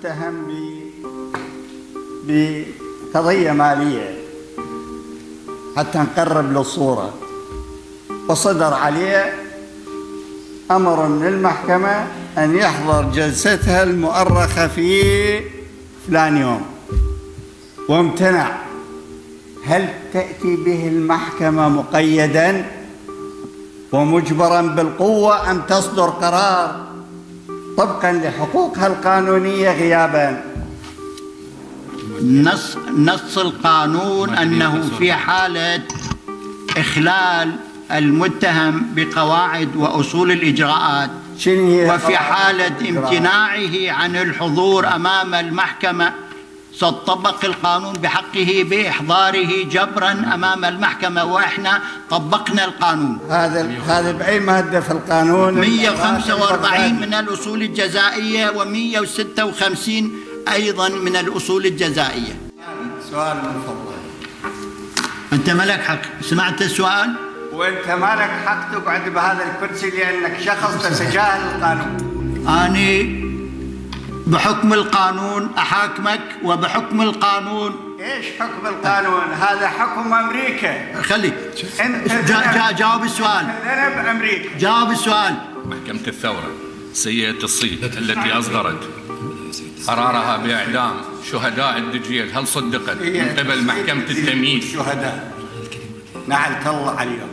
متهم بقضية مالية حتى نقرب للصورة، وصدر عليه أمر من المحكمة أن يحضر جلستها المؤرخة في فلان يوم وامتنع. هل تأتي به المحكمة مقيداً ومجبراً بالقوة أم تصدر قرار طبقاً لحقوقها القانونية غياباً؟ نص القانون أنه في حالة إخلال المتهم بقواعد وأصول الإجراءات وفي حالة امتناعه عن الحضور أمام المحكمة سيطبق القانون بحقه بإحضاره جبراً أمام المحكمة، وإحنا طبقنا القانون. هذا بأي مادة في القانون؟ 145 من الأصول الجزائية و156 أيضاً من الأصول الجزائية. سؤال من فضلك. أنت مالك حق، سمعت السؤال؟ وأنت مالك حق تقعد بهذا الكرسي لأنك شخص تتجاهل القانون. أنا بحكم القانون أحاكمك، وبحكم القانون. إيش حكم القانون؟ هذا حكم أمريكا. خليك جاوب السؤال. ذنب أمريكا. جاوب السؤال. محكمة الثورة سيئة الصيت التي أصدرت قرارها بإعدام شهداء الدجيل هل صدقت من قبل محكمة التمييز؟ شهداء نعلت الله عليهم.